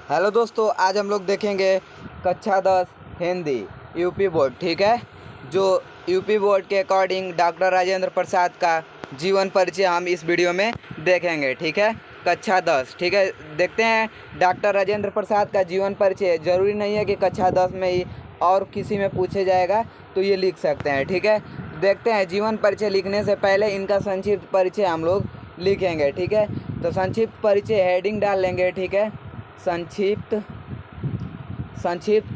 Hello दोस्तों, आज हम लोग देखेंगे कक्षा 10 हिंदी यूपी बोर्ड। ठीक है, जो यूपी बोर्ड के अकॉर्डिंग डॉक्टर राजेंद्र प्रसाद का जीवन परिचय हम इस वीडियो में देखेंगे। ठीक है, कक्षा 10। ठीक है, देखते हैं डॉक्टर राजेंद्र प्रसाद का जीवन परिचय। ज़रूरी नहीं है कि कक्षा 10 में ही और किसी में पूछे जाएगा तो ये लिख सकते हैं। ठीक है, देखते हैं जीवन परिचय लिखने से पहले इनका संक्षिप्त परिचय हम लोग लिखेंगे। ठीक है, तो संक्षिप्त परिचय हेडिंग डाल लेंगे। ठीक है, संक्षिप्त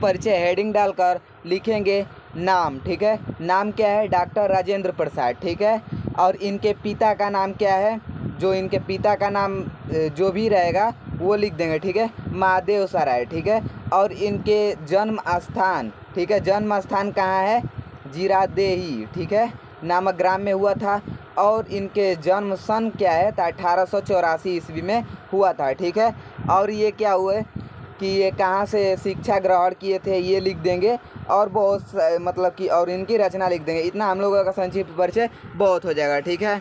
परिचय हेडिंग डालकर लिखेंगे नाम। ठीक है, नाम क्या है? डॉक्टर राजेंद्र प्रसाद। ठीक है, और इनके पिता का नाम क्या है? जो इनके पिता का नाम जो भी रहेगा वो लिख देंगे। ठीक है, महादेव सराय। ठीक है, और इनके जन्म स्थान, ठीक है, जन्म स्थान कहाँ है? जीरादेही, ठीक है, नामक ग्राम में हुआ था। और इनके जन्म सन क्या है? तो 1884 ईस्वी में हुआ था। ठीक है, और ये क्या हुए कि ये कहाँ से शिक्षा ग्रहण किए थे ये लिख देंगे, और बहुत मतलब कि और इनकी रचना लिख देंगे। इतना हम लोगों का संक्षिप्त परिचय बहुत हो जाएगा। ठीक है,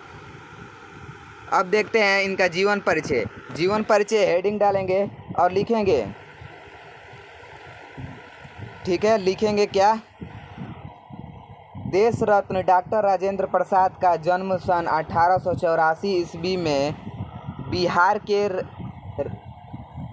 अब देखते हैं इनका जीवन परिचय। जीवन परिचय हेडिंग डालेंगे और लिखेंगे। ठीक है, लिखेंगे क्या? देश रत्न डॉक्टर राजेंद्र प्रसाद का जन्म सन 1884 ईस्वी में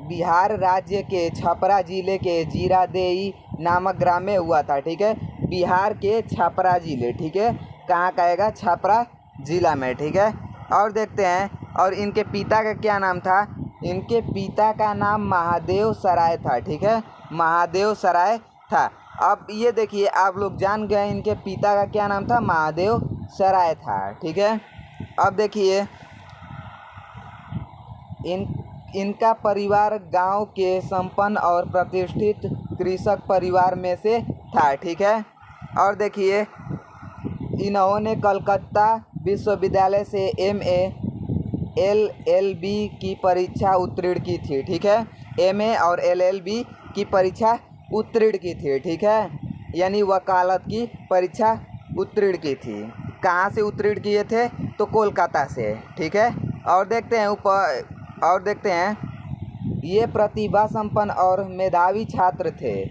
बिहार राज्य के छपरा जिले के जीरादेई नामक ग्राम में हुआ था। ठीक है, बिहार के छपरा जिले, ठीक है, कहाँ कहेगा? छपरा जिला में। ठीक है, और देखते हैं, और इनके पिता का क्या नाम था? इनके पिता का नाम महादेव सराय था। ठीक है, महादेव सराय था। अब ये देखिए, आप लोग जान गए इनके पिता का क्या नाम था? महादेव सराय था। ठीक है, अब देखिए इनका परिवार गांव के संपन्न और प्रतिष्ठित कृषक परिवार में से था। ठीक है, और देखिए इन्होंने कलकत्ता विश्वविद्यालय से MA LLB की परीक्षा उत्तीर्ण की थी। ठीक है, MA और LLB की परीक्षा उत्तीर्ण की थी। ठीक है, यानी वकालत की परीक्षा उत्तीर्ण की थी। कहाँ से उत्तीर्ण किए थे? तो कोलकाता से। ठीक है, और देखते हैं ऊपर, और देखते हैं ये प्रतिभा संपन्न और मेधावी छात्र थे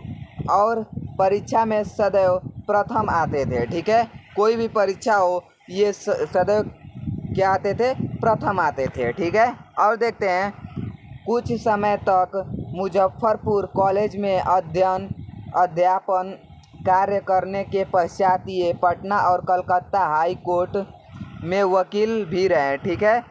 और परीक्षा में सदैव प्रथम आते थे। ठीक है, कोई भी परीक्षा हो ये सदैव क्या आते थे? प्रथम आते थे। ठीक है, और देखते हैं कुछ समय तक मुजफ्फरपुर कॉलेज में अध्यापन कार्य करने के पश्चात ये पटना और कलकत्ता हाई कोर्ट में वकील भी रहे। ठीक है,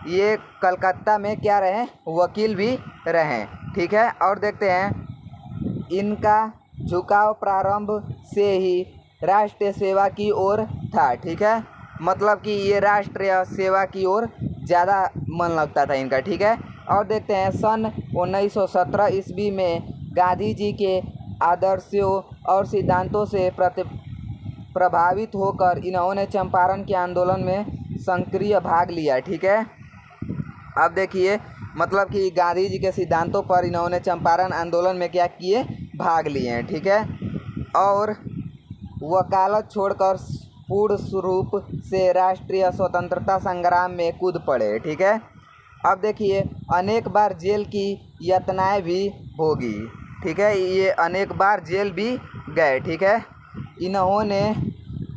ये कलकत्ता में क्या रहे? वकील भी रहे। ठीक है, और देखते हैं इनका झुकाव प्रारंभ से ही राष्ट्रीय सेवा की ओर था। ठीक है, मतलब कि ये राष्ट्रीय सेवा की ओर ज़्यादा मन लगता था इनका। ठीक है, और देखते हैं सन 1917 ईस्वी में गांधी जी के आदर्शों और सिद्धांतों से प्रभावित होकर इन्होंने चंपारण के आंदोलन में सक्रिय भाग लिया। ठीक है, अब देखिए, मतलब कि गांधी जी के सिद्धांतों पर इन्होंने चंपारण आंदोलन में क्या किए? भाग लिए हैं। ठीक है, और वकालत छोड़कर पूर्ण रूप से राष्ट्रीय स्वतंत्रता संग्राम में कूद पड़े। ठीक है, अब देखिए अनेक बार जेल की यातनाएं भी भोगी। ठीक है, ये अनेक बार जेल भी गए। ठीक है, इन्होंने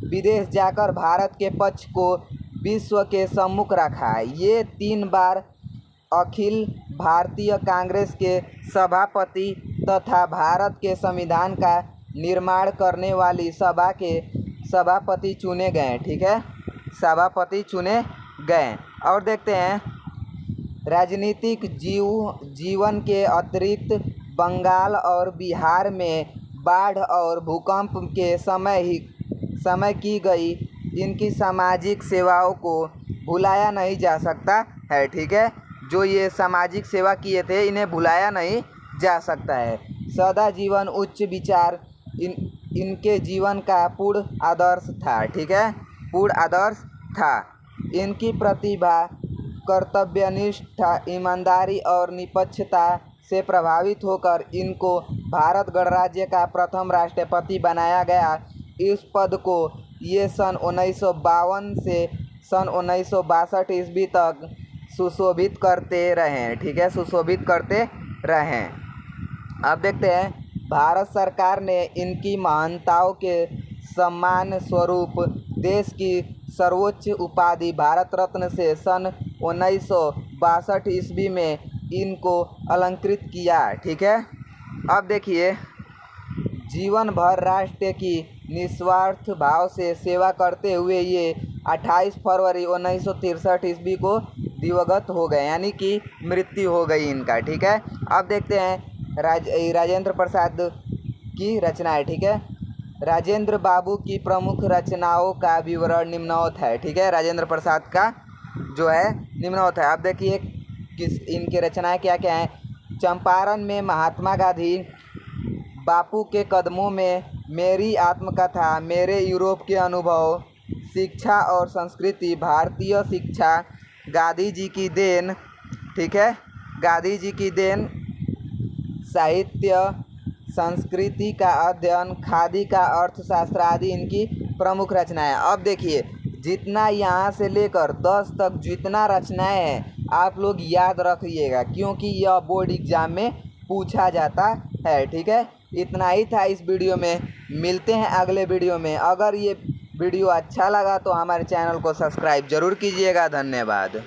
विदेश जाकर भारत के पक्ष को विश्व के सम्मुख रखा। ये 3 बार अखिल भारतीय कांग्रेस के सभापति तथा भारत के संविधान का निर्माण करने वाली सभा के सभापति चुने गए। ठीक है, सभापति चुने गए। और देखते हैं राजनीतिक जीवन के अतिरिक्त बंगाल और बिहार में बाढ़ और भूकंप के समय की गई इनकी सामाजिक सेवाओं को भुलाया नहीं जा सकता है। ठीक है, जो ये सामाजिक सेवा किए थे इन्हें भुलाया नहीं जा सकता है। सदा जीवन उच्च विचार इनके जीवन का पूर्ण आदर्श था। ठीक है, पूर्ण आदर्श था। इनकी प्रतिभा, कर्तव्यनिष्ठा, ईमानदारी और निष्पक्षता से प्रभावित होकर इनको भारत गणराज्य का प्रथम राष्ट्रपति बनाया गया। इस पद को ये सन 1952 से सन 1962 ईस्वी तक सुशोभित करते रहें। ठीक है, सुशोभित करते रहें। अब देखते हैं, भारत सरकार ने इनकी महानताओं के सम्मान स्वरूप देश की सर्वोच्च उपाधि भारत रत्न से सन 1962 ईस्वी में इनको अलंकृत किया। ठीक है। अब देखिए, जीवन भर राष्ट्र की निस्वार्थ भाव से सेवा करते हुए ये 28 फरवरी 1963 ईस्वी को दिवंगत हो गए, यानी कि मृत्यु हो गई इनका। ठीक है। अब देखते हैं राजेंद्र प्रसाद की रचनाएं। ठीक है। राजेंद्र बाबू की प्रमुख रचनाओं का विवरण निम्नवत है। ठीक है। राजेंद्र प्रसाद का जो है निम्नवत है। अब देखिए इनकी रचनाएं क्या क्या हैं। चंपारण में महात्मा गांधी, बापू के कदमों में, मेरी आत्मकथा, मेरे यूरोप के अनुभव, शिक्षा और संस्कृति, भारतीय शिक्षा, गांधी जी की देन। ठीक है। गांधी जी की देन, साहित्य, संस्कृति का अध्ययन, खादी का अर्थशास्त्र आदि इनकी प्रमुख रचनाएं। अब देखिए, जितना यहाँ से लेकर 10 तक जितना रचनाएं हैं आप लोग याद रखिएगा, क्योंकि यह बोर्ड एग्जाम में पूछा जाता है। ठीक है। इतना ही था इस वीडियो में। मिलते हैं अगले वीडियो में। अगर ये वीडियो अच्छा लगा तो हमारे चैनल को सब्सक्राइब जरूर कीजिएगा। धन्यवाद।